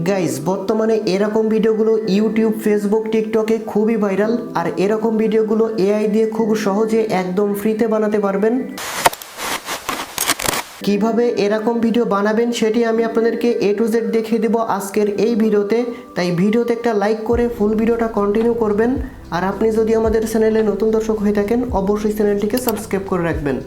Guys বর্তমানে এরকম ভিডিওগুলো ইউটিউব, ফেসবুক, টিকটকে খুবই ভাইরাল। আর এরকম ভিডিওগুলো এআই দিয়ে খুব সহজে একদম ফ্রিতে বানাতে পারবেন। কিভাবে এরকম ভিডিও বানাবেন সেটি আমি আপনাদেরকে A to Z দেখিয়ে দেব আজকের এই ভিডিওতে। তাই ভিডিওতে একটা লাইক করে ফুল ভিডিওটা কন্টিনিউ করবেন। আর আপনি যদি আমাদের চ্যানেলে নতুন দর্শক হয়ে থাকেন অবশ্যই চ্যানেলটিকে সাবস্ক্রাইব করে রাখবেন।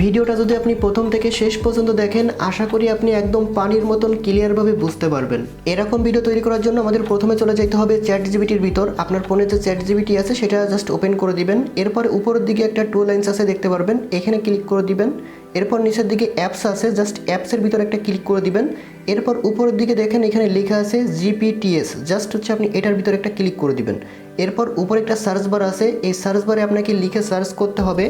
ভিডিওটা যদি আপনি প্রথম থেকে শেষ পর্যন্ত দেখেন আশা করি আপনি একদম পানির মতন ক্লিয়ারভাবে বুঝতে পারবেন। এরকম ভিডিও তৈরি করার জন্য আমাদের প্রথমে চলে যেতে হবে চ্যাটজিপিটির ভিতর। আপনার ফোনে যে চ্যাটজিপিটি আছে সেটা জাস্ট ওপেন করে দিবেন। এরপরে উপরের দিকে একটা টু লাইন্স আছে দেখতে পারবেন, এখানে ক্লিক করে দিবেন। এরপর নিচের দিকে অ্যাপস আছে, জাস্ট অ্যাপসের ভিতর একটা ক্লিক করে দিবেন। এরপর উপরের দিকে দেখেন এখানে লেখা আছে জিপিটিএস, জাস্ট হচ্ছে আপনি এটার ভিতরে একটা ক্লিক করে দিবেন। এরপর উপরে একটা সার্চ বার আছে, এই সার্চ বারে আপনাকে লিখে সার্চ করতে হবে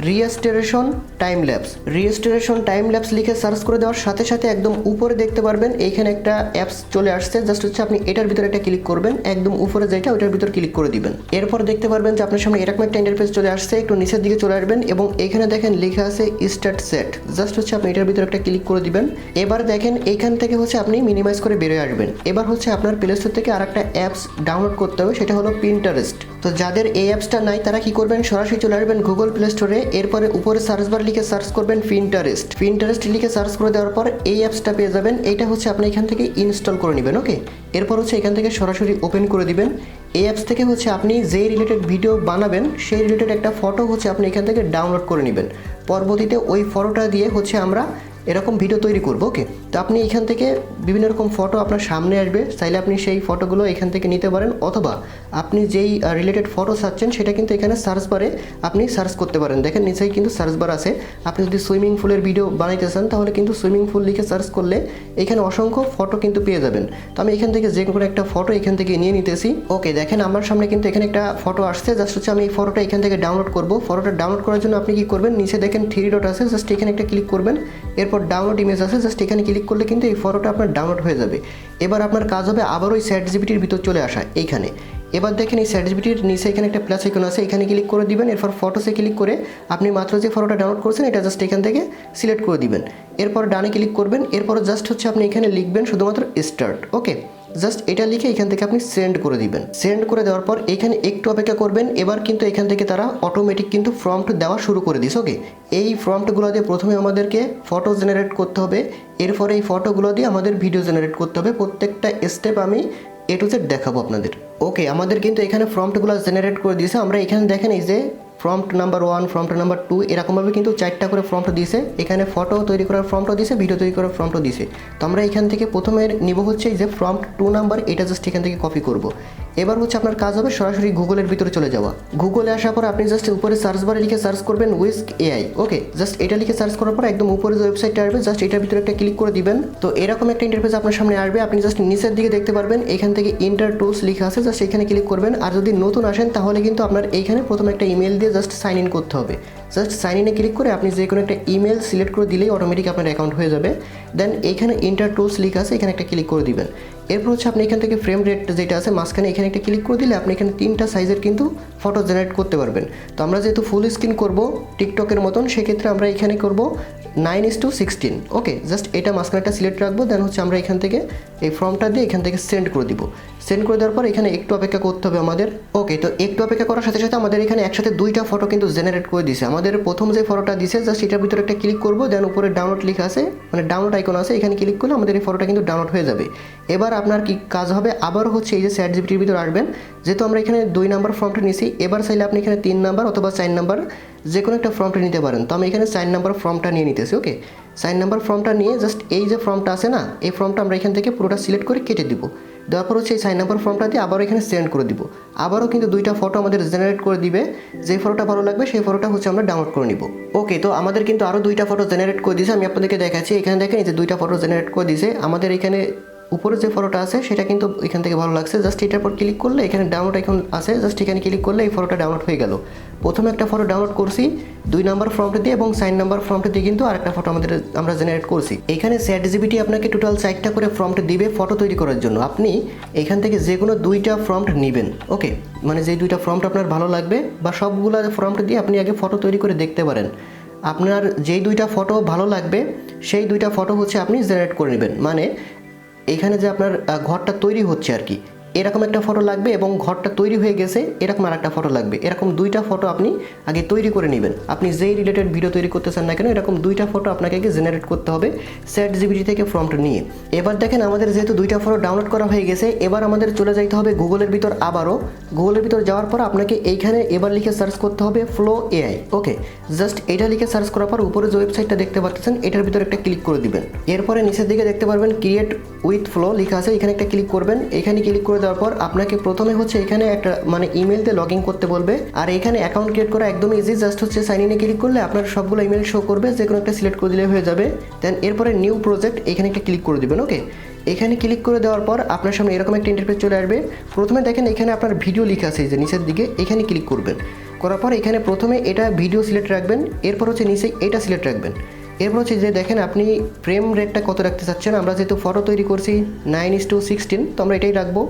restoration time lapse. Restoration time lapse লিখে সার্চ করে দেওয়ার সাথে সাথে একদম উপরে দেখতে পারবেন এইখানে একটা অ্যাপস চলে আসছে, জাস্ট হচ্ছে আপনি এটার ভিতরে একটা ক্লিক করবেন। একদম উপরে যেটা ওইটার ভিতর ক্লিক করে দিবেন। এরপর দেখতে পারবেন যে আপনার সামনে এরকম একটা ইন্টারফেস চলে আসছে, একটু নিচের দিকে চলে আসবেন এবং এখানে দেখেন লেখা আছে স্টার্ট সেট, জাস্ট হচ্ছে আপনি এটার ভিতরে একটা ক্লিক করে দিবেন। এবার দেখেন এইখান থেকে হচ্ছে আপনি মিনিমাইজ করে বেরোয় আসবেন। এবার হচ্ছে আপনার প্লে স্টোর থেকে আর একটা অ্যাপস ডাউনলোড করতে হবে, সেটা হলো পিন্টারেস্ট। তো যাদের এই অ্যাপসটা নাই তারা কি করবেন, সরাসরি চলে আসবেন গুগল প্লে স্টোরে। এরপরে উপরে সার্চ বার লিখে সার্চ করবেন পিন্টারেস্ট। পিন্টারেস্ট লিখে সার্চ করে দেওয়ার পর এই অ্যাপসটা পেয়ে যাবেন। এইটা হচ্ছে আপনি এখান থেকে ইনস্টল করে নেবেন। ওকে, এরপর হচ্ছে এখান থেকে সরাসরি ওপেন করে দিবেন। এই অ্যাপস থেকে হচ্ছে আপনি যে রিলেটেড ভিডিও বানাবেন সেই রিলেটেড একটা ফটো হচ্ছে আপনি এখান থেকে ডাউনলোড করে নেবেন। পরবর্তীতে ওই ফটোটা দিয়ে হচ্ছে আমরা এরকম ভিডিও তৈরি করব। ওকে, তো আপনি এখান থেকে বিভিন্ন রকম ফটো আপনার সামনে আসবে, চাইলে আপনি সেই ফটোগুলো এখান থেকে নিতে পারেন, অথবা আপনি যেই রিলেটেড ফটো চাচ্ছেন সেটা কিন্তু এখানে সার্চ বারে আপনি সার্চ করতে পারেন। দেখেন নিচেই কিন্তু সার্চ বার আছে। আপনি যদি সুইমিং পুলের ভিডিও বানাইতে চান তাহলে কিন্তু সুইমিং পুল লিখে সার্চ করলে এখানে অসংখ্য ফটো কিন্তু পেয়ে যাবেন। তো আমি এখান থেকে যে কোনো একটা ফটো এখান থেকে নিয়ে নিতেছি। ওকে, দেখেন আমার সামনে কিন্তু এখানে একটা ফটো আসছে, জাস্ট হচ্ছে আমি এই ফটোটা এখান থেকে ডাউনলোড করব। ফটোটা ডাউনলোড করার জন্য আপনি কি করবেন, নিচে দেখেন 3 ডট আছে, জাস্ট এখানে একটা ক্লিক করবেন। এরপর ডাউনলোড ইমেজ আছে, জাস্ট এখানে ক্লিক করলে কিন্তু এই ফটোটা আপনার ডাউনলোড হয়ে যাবে। এবার আপনার কাজ হবে আবার ওই চ্যাটজিপিটির ভিতর চলে আসা এইখানে। এবার দেখেন এই চ্যাটজিপিটির নিচে এখানে একটা প্লাস আইকন আছে, এখানে ক্লিক করে দিবেন। এরপর ফটোসে ক্লিক করে আপনি মাত্র যে ফটোটা ডাউনলোড করছেন এটা জাস্ট এখান থেকে সিলেক্ট করে দিবেন। এরপর ডানে ক্লিক করবেন। এরপর জাস্ট হচ্ছে আপনি এখানে লিখবেন শুধুমাত্র স্টার্ট। ওকে, জাস্ট এটা লিখে এখান থেকে আপনি সেন্ড করে দিবেন। সেন্ড করে দেওয়ার পর এখানে একটু অপেক্ষা করবেন। এবার কিন্তু এখান থেকে তারা অটোমেটিক কিন্তু প্রম্পট দেওয়া শুরু করে দিস। ওকে, এই প্রম্পটগুলো দিয়ে প্রথমে আমাদেরকে ফটো জেনারেট করতে হবে, এরপরে এই ফটোগুলো দিয়ে আমাদের ভিডিও জেনারেট করতে হবে। প্রত্যেকটা স্টেপ আমি A to Z দেখাবো আপনাদের। ওকে, আমাদের কিন্তু এখানে প্রম্পটগুলো জেনারেট করে দিয়েছে। আমরা এখানে দেখেন এই যে প্রম্পট নাম্বার 1, প্রম্পট নাম্বার 2 এরকমভাবে কিন্তু 4টা করে প্রম্পট দিয়েছে। এখানে ফটো তৈরি করার প্রম্পটও দিয়েছে, ভিডিও তৈরি করার প্রম্পটও দিয়েছে। তো আমরা এখান থেকে প্রথমে নিব হচ্ছে এই যে প্রম্পট 2 নাম্বার, এটা জাস্ট এখান থেকে কপি করব। এবার হচ্ছে আপনার কাজ হবে সরাসরি গুগলের ভিতরে চলে যাওয়া। গুগলে আসার পর আপনি জাস্ট উপরে সার্চ বারে লিখে সার্চ করবেন উইস্ক এআই। ওকে, জাস্ট এটা লিখে সার্চ করার পর একদম উপরে যে ওয়েবসাইটটা আসবে জাস্ট এটার ভিতরে একটা ক্লিক করে দিবেন। তো এরকম একটা ইন্টারফেস আপনার সামনে আসবে। আপনি জাস্ট নিচের দিকে দেখতে পারবেন এখান থেকে ইন্টার টুলস লেখা আছে, জাস্ট এখানে ক্লিক করবেন। আর যদি নতুন আসেন তাহলে কিন্তু আপনার এইখানে প্রথমে একটা ইমেল দিয়ে জাস্ট সাইন ইন করতে হবে। জাস্ট সাইন ইনে ক্লিক করে আপনি যে কোনো একটা ইমেল সিলেক্ট করে দিলেই অটোমেটিক আপনার অ্যাকাউন্ট হয়ে যাবে। দেন এইখানে ইন্টার টুলস লেখা আছে, এখানে একটা ক্লিক করে দিবেন। এরপর হচ্ছে আপনি এখান থেকে ফ্রেম রেট যেটা আছে মাঝখানে এখানে একটা ক্লিক করে দিলে আপনি এখানে 3টা সাইজের কিন্তু ফটো জেনারেট করতে পারবেন। তো আমরা যেহেতু ফুল স্ক্রিন করব টিকটকের মতন, সেক্ষেত্রে আমরা এখানে করব 9:16। ওকে, জাস্ট এটা মাঝখানে একটা সিলেক্ট রাখবো। দেন হচ্ছে আমরা এখান থেকে এই ফর্মটা দিয়ে এখান থেকে সেন্ড করে দিব। সেন্ড করে দেওয়ার পর এখানে একটু অপেক্ষা করতে হবে আমাদের। ওকে, তো একটু অপেক্ষা করার সাথে সাথে আমাদের এখানে একসাথে 2টা ফটো কিন্তু জেনারেট করে দিয়েছে। আমাদের প্রথম যে ফটোটা দিয়েছে জাস্ট এটার ভিতরে একটা ক্লিক করবো। দেন উপরে ডাউনলোড লেখা আছে, মানে ডাউনলোড আইকন আছে, এখানে ক্লিক করলে আমাদের এই ফটোটা কিন্তু ডাউনলোড হয়ে যাবে। এবার আপনার কি কাজ হবে, আবার হচ্ছে এই যে চ্যাটজিপিটির ভিতরে আসবেন। যেহেতু আমরা এখানে 2 নাম্বার ফর্মটা নিয়েছি, এবার চাইলে আপনি এখানে 3 নাম্বার অথবা 4 নাম্বার যে কোনো একটা ফর্মটা নিতে পারেন। তো আমি এখানে 4 নাম্বার ফর্মটা নিয়ে নিতেছি। ওকে, 4 নাম্বার ফর্মটা নিয়ে জাস্ট এই যে ফর্মটা আছে না, এই ফর্মটা আমরা এখান থেকে পুরোটা সিলেক্ট করে কেটে দিব। দেওয়ার পর হচ্ছে এই 4 নাম্বার ফর্মটা দিয়ে আবারও এখানে সেন্ড করে দিব। আবারও কিন্তু 2টা ফটো আমাদের জেনারেট করে দিবে। যে ফটোটা ভালো লাগবে সেই ফটোটা হচ্ছে আমরা ডাউনলোড করে নিব। ওকে, তো আমাদের কিন্তু আরও 2টা ফটো জেনারেট করে দিয়েছে। আমি আপনাদেরকে দেখাচ্ছি, এখানে দেখেন এই যে 2টা ফটো জেনারেট করে দিয়েছে। আমাদের এখানে উপরে যে ফটোটা আছে সেটা কিন্তু এখান থেকে ভালো লাগছে। জাস্ট এটার পর ক্লিক করলে এখানে ডাউনলোড আইকন আছে, জাস্ট এখানে ক্লিক করলে এই ফটোটা ডাউনলোড হয়ে গেল। প্রথমে একটা ফটো ডাউনলোড করছি 2 নাম্বার ফর্মটা দিয়ে এবং 4 নাম্বার ফর্মটা দিয়ে কিন্তু আরেকটা ফটো আমরা জেনারেট করছি। এখানে চ্যাটজিপিটি আপনাকে টোটাল 4টা করে ফর্মটা দিবে ফটো তৈরি করার জন্য। আপনি এখান থেকে যে কোনো 2টা ফর্মট নেবেন। ওকে, মানে যে 2টা ফর্মটা আপনার ভালো লাগবে বা সবগুলো ফর্মটা দিয়ে আপনি আগে ফটো তৈরি করে দেখতে পারেন। আপনার যেই 2টা ফটো ভালো লাগবে সেই 2টা ফটো হচ্ছে আপনি জেনারেট করে নেবেন। মানে এখানে যে আপনার ঘরটা তৈরি হচ্ছে আর কি, এরকম একটা ফটো লাগবে এবং ঘরটা তৈরি হয়ে গেছে এরকম আর একটা ফটো লাগবে। এরকম দুইটা ফটো আপনি আগে তৈরি করে নেবেন। আপনি যেই রিলেটেড ভিডিও তৈরি করতে চান না কেন, এরকম দুইটা ফটো আপনাকে আগে জেনারেট করতে হবে ChatGPT থেকে প্রম্পট নিয়ে। এবার দেখেন আমাদের যেহেতু দুইটা ফটো ডাউনলোড করা হয়ে গেছে, এবার আমাদের চলে যাইতে হবে গুগলের ভিতর। আবারও গুগলের ভিতর যাওয়ার পর আপনাকে এইখানে এবার লিখে সার্চ করতে হবে ফ্লো এআই। ওকে, জাস্ট এটা লিখে সার্চ করার পর উপরে যে ওয়েবসাইটটা দেখতে পাচ্ছেন এটার ভিতরে একটা ক্লিক করে দিবেন। এরপরে নিচের দিকে দেখতে পারবেন ক্রিয়েট উইথ ফ্লো লেখা আছে, এখানে একটা ক্লিক করবেন। এখানে ক্লিক করে দেওয়ার পর আপনাকে প্রথমে হচ্ছে এখানে একটা মানে ইমেল দিয়ে লগ ইন করতে বলবে। আর এখানে অ্যাকাউন্ট ক্রিয়েট করা একদম ইজি, জাস্ট হচ্ছে সাইন ইনে ক্লিক করলে আপনার সবগুলো ইমেল শো করবে, যে কোনো একটা সিলেক্ট করে দিলে হয়ে যাবে। দেন এরপরে নিউ প্রজেক্ট এখানে একটা ক্লিক করে দিবেন। ওকে, এখানে ক্লিক করে দেওয়ার পর আপনার সামনে এরকম একটা ইন্টারফেস চলে আসবে। প্রথমে দেখেন এখানে আপনার ভিডিও লেখা আছে, যে নিচের দিকে এখানে ক্লিক করবেন। করার পর এখানে প্রথমে এটা ভিডিও সিলেক্ট রাখবেন, এরপর হচ্ছে নিচে এটা সিলেক্ট রাখবেন। এরপর হচ্ছে যে দেখেন আপনি ফ্রেম রেটটা কত রাখতে চাচ্ছেন। আমরা যেহেতু ফটো তৈরি করছি 9:16, তো আমরা এটাই রাখবো।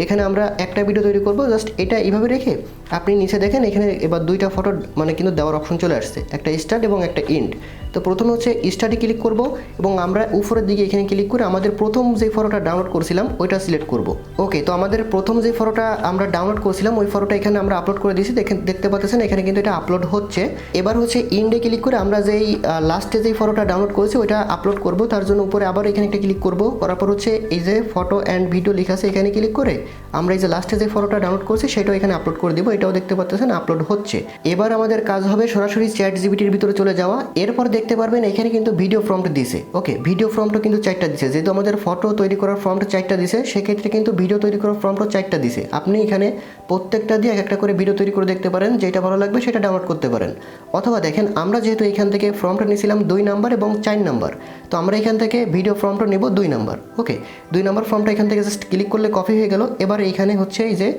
এখানে আমরা একটা ভিডিও তৈরি করব, জাস্ট এটা এইভাবে রেখে আপনি নিচে দেখেন এখানে এবার দুইটা ফটো মানে কিন্তু দেওয়ার অপশন চলে আসছে, একটা স্টার্ট এবং একটা এন্ড। তো প্রথমে হচ্ছে স্টার্টে ক্লিক করব এবং আমরা উপরের দিকে এখানে ক্লিক করে আমাদের প্রথম যে ফটোটা ডাউনলোড করছিলাম ওইটা সিলেক্ট করব। ওকে, তো আমাদের প্রথম যে ফটোটা আমরা ডাউনলোড করছিলাম ওই ফটোটা এখানে আমরা আপলোড করে দিয়েছি, দেখতে পাচ্ছেন এখানে কিন্তু এটা আপলোড হচ্ছে। এবার হচ্ছে এন্ডে ক্লিক করে আমরা যেই লাস্টে যেই ফটোটা ডাউনলোড করেছি ওইটা আপলোড করব। তার জন্য উপরে আবার এখানে একটা ক্লিক করব, করার পর হচ্ছে এই যে ফটো অ্যান্ড ভিডিও লেখা আছে এখানে ক্লিক করে আমরা এই যে লাস্টে যে ফটোটা ডাউনলোড করছি সেটাও এখানে আপলোড করে দিব। এটাও দেখতে পাচ্ছেন আপলোড হচ্ছে। এবার আমাদের কাজ হবে সরাসরি ChatGPT-র ভিতরে চলে যাওয়া। এরপর দেখতে পারবেন এখানে কিন্তু ভিডিও প্রম্পট দিছে। ওকে, ভিডিও প্রম্পটও কিন্তু 4টা দিছে, যেহেতু আমাদের ফটো তৈরি করার প্রম্পট 4টা দিছে, সেক্ষেত্রে কিন্তু ভিডিও তৈরি করার প্রম্পটও 4টা দিছে। আপনি এখানে প্রত্যেকটা দিয়ে এক একটা করে ভিডিও তৈরি করে দেখতে পারেন, যেটা ভালো লাগবে সেটা ডাউনলোড করতে পারেন। অথবা দেখেন আমরা যেহেতু এখান থেকে প্রম্পট নিয়েছিলাম 2 নাম্বার এবং 4 নাম্বার, তো আমরা এখান থেকে ভিডিও প্রম্পট নেব 2 নাম্বার। ওকে, 2 নাম্বার ফর্মটা এখান থেকে জাস্ট ক্লিক করলে কপি হয়ে গেল। এবার এইখানে হচ্ছে এই যে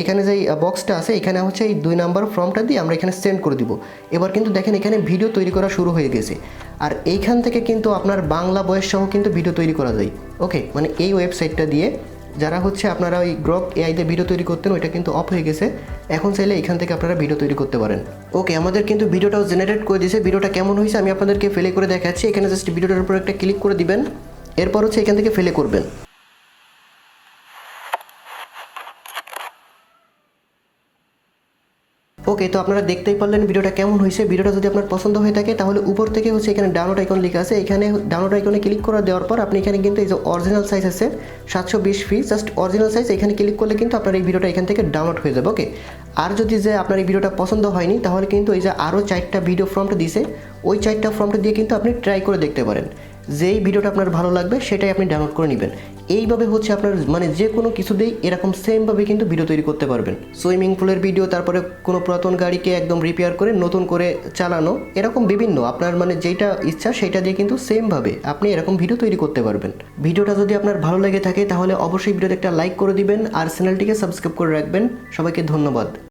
এখানে যে বক্সটা আছে এখানে হচ্ছে এই 2 নাম্বার ফর্মটা দিয়ে আমরা এখানে সেন্ড করে দিব। এবার কিন্তু দেখেন এখানে ভিডিও তৈরি করা শুরু হয়ে গেছে। আর এইখান থেকে কিন্তু আপনার বাংলা বয়স সহ কিন্তু ভিডিও তৈরি করা যায়। ওকে, মানে এই ওয়েবসাইটটা দিয়ে যারা হচ্ছে আপনারা ওই গ্রক এআইতে ভিডিও তৈরি করতেন ওইটা কিন্তু অফ হয়ে গেছে, এখন চাইলে এখান থেকে আপনারা ভিডিও তৈরি করতে পারেন। ওকে, আমাদের কিন্তু ভিডিওটাও জেনারেট করে দিয়েছে। ভিডিওটা কেমন হয়েছে আমি আপনাদেরকে প্লে করে দেখাচ্ছি। এখানে জাস্ট ভিডিওটার উপর একটা ক্লিক করে দিবেন, এরপর হচ্ছে এখান থেকে প্লে করবেন। ওকে, তো আপনারা দেখতেই পারলেন ভিডিওটা কেমন হয়েছে। ভিডিওটা যদি আপনার পছন্দ হয়ে থাকে তাহলে উপর থেকে হচ্ছে এখানে ডাউনলোড আইকন লেখা আছে, এখানে ডাউনলোড আইকনে ক্লিক করে দেওয়ার পর আপনি এখানে কিন্তু এই যে অরিজিনাল সাইজ আছে 720 ফি, জাস্ট অরিজিনাল সাইজ এখানে ক্লিক করলে কিন্তু আপনার এই ভিডিওটা এখান থেকে ডাউনলোড হয়ে যাবে। ওকে, আর যদি যে আপনার এই ভিডিওটা পছন্দ হয়নি তাহলে কিন্তু এই যে আরও 4টা ভিডিও প্রম্পট দিয়েছে, ওই 4টা প্রম্পট দিয়ে কিন্তু আপনি ট্রাই করে দেখতে পারেন। যেই ভিডিওটা আপনার ভালো লাগবে সেটাই আপনি ডাউনলোড করে নেবেন। এইভাবে হচ্ছে আপনার মানে যে কোনো কিছুতেই এরকম সেমভাবে কিন্তু ভিডিও তৈরি করতে পারবেন। সুইমিং পুলের ভিডিও, তারপরে কোনো পুরাতন গাড়িকে একদম রিপেয়ার করে নতুন করে চালানো, এরকম বিভিন্ন আপনার মানে যেটা ইচ্ছা সেটা দিয়ে কিন্তু সেমভাবে আপনি এরকম ভিডিও তৈরি করতে পারবেন। ভিডিওটা যদি আপনার ভালো লেগে থাকে তাহলে অবশ্যই ভিডিওতে একটা লাইক করে দিবেন আর চ্যানেলটিকে সাবস্ক্রাইব করে রাখবেন। সবাইকে ধন্যবাদ।